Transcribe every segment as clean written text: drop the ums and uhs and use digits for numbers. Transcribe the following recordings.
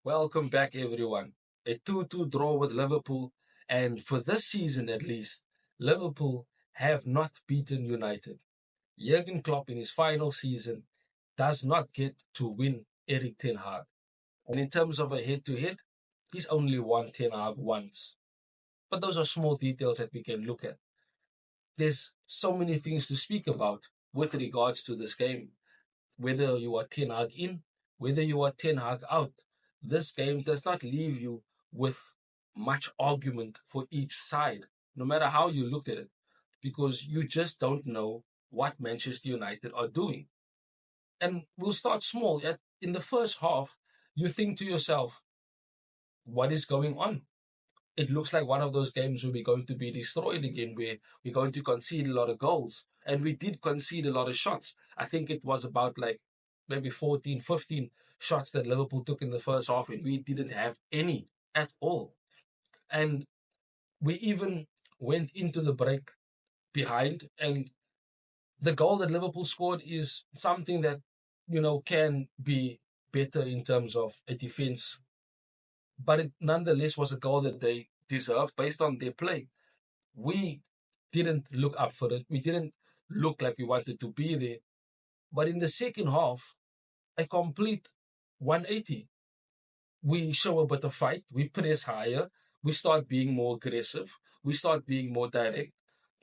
Welcome back, everyone. A 2-2 draw with Liverpool, and for this season at least, Liverpool have not beaten United. Jurgen Klopp in his final season does not get to win Erik Ten Hag. And in terms of a head-to-head, he's only won Ten Hag once. But those are small details that we can look at. There's so many things to speak about with regards to this game. Whether you are Ten Hag in, whether you are Ten Hag out, this game does not leave you with much argument for each side, no matter how you look at it, because you just don't know what Manchester United are doing. And we'll start small. In the first half, you think to yourself, what is going on? It looks like one of those games where we're going to be destroyed again, where we're going to concede a lot of goals. And we did concede a lot of shots. I think it was about like maybe 14, 15 shots that Liverpool took in the first half, and we didn't have any at all. And we even went into the break behind. And the goal that Liverpool scored is something that, can be better in terms of a defense, but it nonetheless was a goal that they deserved based on their play. We didn't look up for it. We didn't look like we wanted to be there. But in the second half, a complete 180. We show a bit of fight. We press higher. We start being more aggressive. We start being more direct.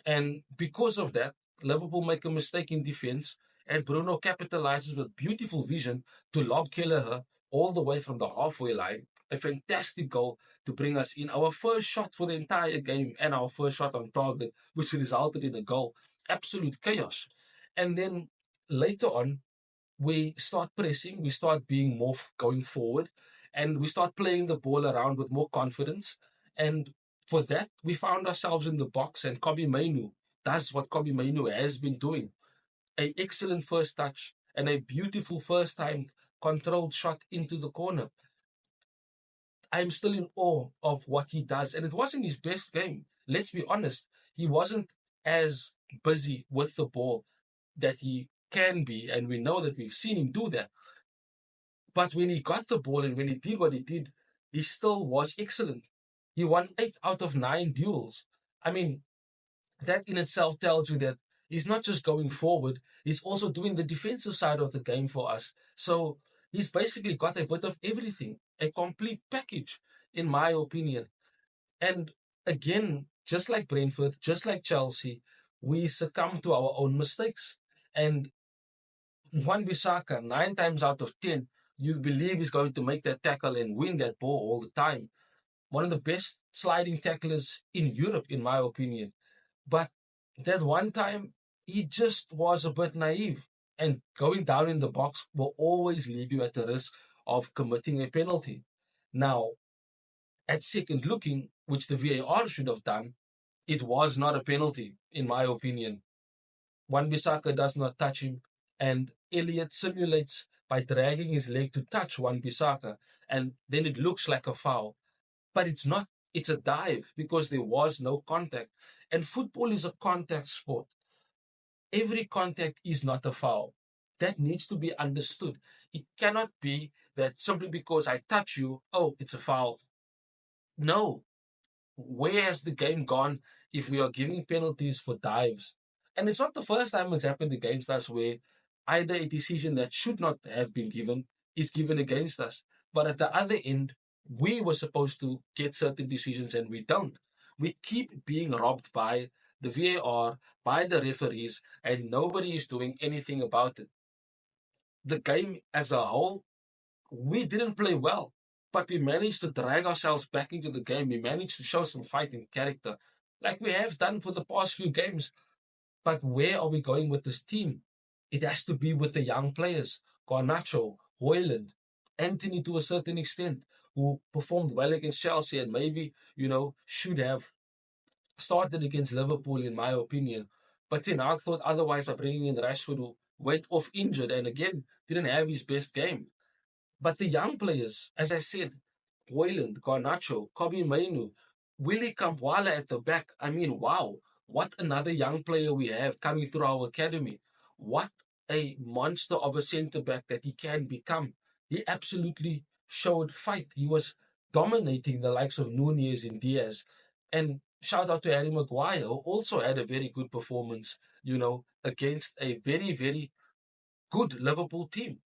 And because of that, Liverpool make a mistake in defense, and Bruno capitalizes with beautiful vision to lob Kelleher all the way from the halfway line. A fantastic goal to bring us in. Our first shot for the entire game and our first shot on target, which resulted in a goal. Absolute chaos. And then later on, we start pressing, we start being more going forward, and we start playing the ball around with more confidence. And for that, we found ourselves in the box, and Kobbie Mainoo does what Kobbie Mainoo has been doing. An excellent first touch and a beautiful first time controlled shot into the corner. I'm still in awe of what he does. And it wasn't his best game. Let's be honest. He wasn't as busy with the ball that he can be. And we know that we've seen him do that. But when he got the ball and when he did what he did, he still was excellent. He won 8 out of 9 duels. I mean, that in itself tells you that he's not just going forward, he's also doing the defensive side of the game for us. So he's basically got a bit of everything, a complete package, in my opinion. And again, just like Brentford, just like Chelsea, we succumb to our own mistakes. And Wan-Bissaka, 9 times out of 10, you believe he's going to make that tackle and win that ball all the time. One of the best sliding tacklers in Europe, in my opinion. But that one time, he just was a bit naive. And going down in the box will always leave you at the risk of committing a penalty. Now, at second looking, which the VAR should have done, it was not a penalty, in my opinion. Wan-Bissaka does not touch him, and Elliott simulates by dragging his leg to touch Wan-Bissaka, and then it looks like a foul. But it's not. It's a dive because there was no contact. And football is a contact sport. Every contact is not a foul. That needs to be understood. It cannot be that simply because I touch you, oh, it's a foul. No. Where has the game gone if we are giving penalties for dives? And it's not the first time it's happened against us where either a decision that should not have been given is given against us. But at the other end, we were supposed to get certain decisions and we don't. We keep being robbed by the VAR, by the referees, and nobody is doing anything about it. The game as a whole, we didn't play well, but we managed to drag ourselves back into the game. We managed to show some fighting character, like we have done for the past few games. But where are we going with this team? It has to be with the young players, Garnacho, Hoyland, Anthony to a certain extent, who performed well against Chelsea and maybe, should have started against Liverpool, in my opinion. But then I thought otherwise by bringing in Rashford, who went off injured and again didn't have his best game. But the young players, as I said, Hoyland, Garnacho, Kobbie Mainoo, Willie Kampwala at the back. I mean, wow, what another young player we have coming through our academy. What a monster of a centre back that he can become. He absolutely showed fight. He was dominating the likes of Nunez and Diaz. And shout out to Harry Maguire, who also had a very good performance, against a very, very good Liverpool team.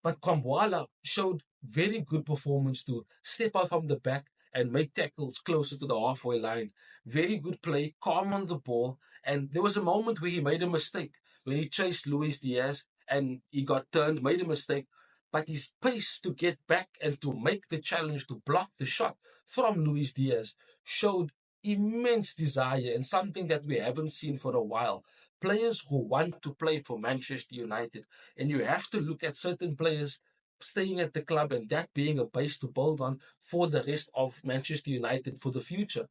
But Kwambwala showed very good performance to step out from the back and make tackles closer to the halfway line. Very good play, calm on the ball. And there was a moment where he made a mistake when he chased Luis Diaz and he got turned, made a mistake. But his pace to get back and to make the challenge to block the shot from Luis Diaz showed immense desire and something that we haven't seen for a while. Players who want to play for Manchester United, and you have to look at certain players staying at the club and that being a base to build on for the rest of Manchester United for the future.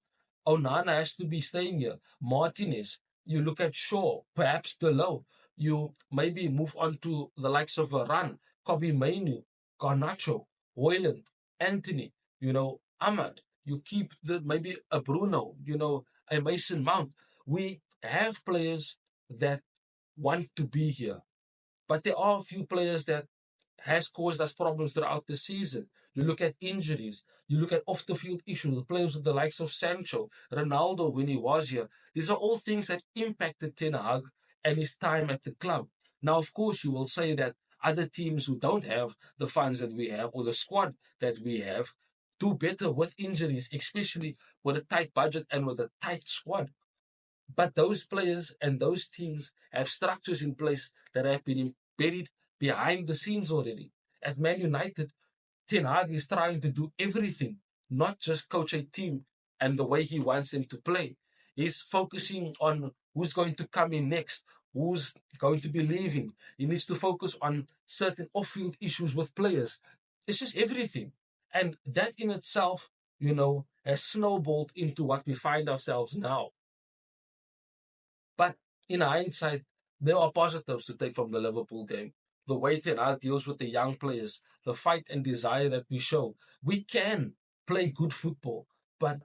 Onana has to be staying here. Martinez, you look at Shaw, perhaps Delo. You maybe move on to the likes of Varane, Kobbie Mainoo, Garnacho, Hoyland, Anthony, Ahmad. You keep maybe a Bruno, a Mason Mount. We have players that want to be here. But there are a few players that has caused us problems throughout the season. You look at injuries, you look at off the field issues, players with the likes of Sancho, Ronaldo when he was here. These are all things that impacted Ten Hag and his time at the club. Now, of course, you will say that other teams who don't have the funds that we have or the squad that we have do better with injuries, especially with a tight budget and with a tight squad. But those players and those teams have structures in place that have been embedded behind the scenes already. At Man United, Ten Hag is trying to do everything, not just coach a team and the way he wants them to play. He's focusing on who's going to come in next, who's going to be leaving. He needs to focus on certain off-field issues with players. It's just everything. And that in itself, has snowballed into what we find ourselves now. But in hindsight, there are positives to take from the Liverpool game. The way Ten Hag deals with the young players, the fight and desire that we show. We can play good football, but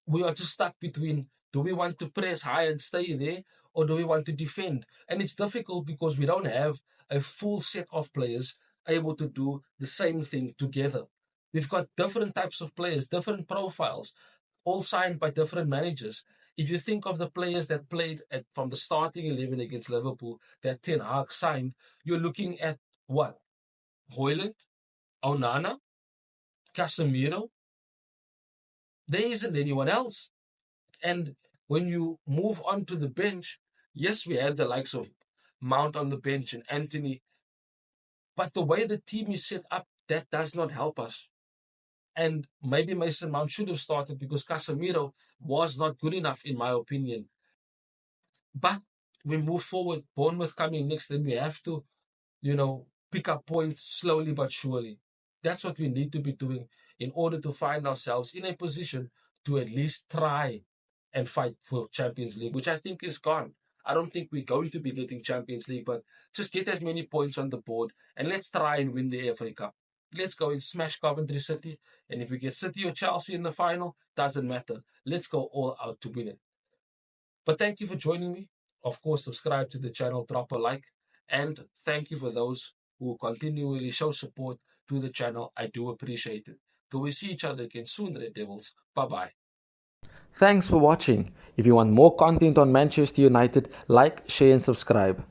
we are just stuck between, do we want to press high and stay there, or do we want to defend? And it's difficult because we don't have a full set of players able to do the same thing together. We've got different types of players, different profiles, all signed by different managers. If you think of the players that played from the starting 11 against Liverpool that Ten Hag signed, you're looking at what? Hoyland, Onana, Casemiro. There isn't anyone else. And when you move on to the bench, yes, we had the likes of Mount on the bench and Anthony, but the way the team is set up, that does not help us. And maybe Mason Mount should have started because Casemiro was not good enough, in my opinion. But we move forward, Bournemouth coming next, then we have to, pick up points slowly but surely. That's what we need to be doing in order to find ourselves in a position to at least try and fight for Champions League, which I think is gone. I don't think we're going to be getting Champions League, but just get as many points on the board and let's try and win the FA Cup. Let's go and smash Coventry City. And if we get City or Chelsea in the final, doesn't matter. Let's go all out to win it. But thank you for joining me. Of course, subscribe to the channel, drop a like. And thank you for those who continually show support to the channel. I do appreciate it. Till we see each other again soon, Red Devils. Bye-bye. Thanks for watching. If you want more content on Manchester United, like, share and subscribe.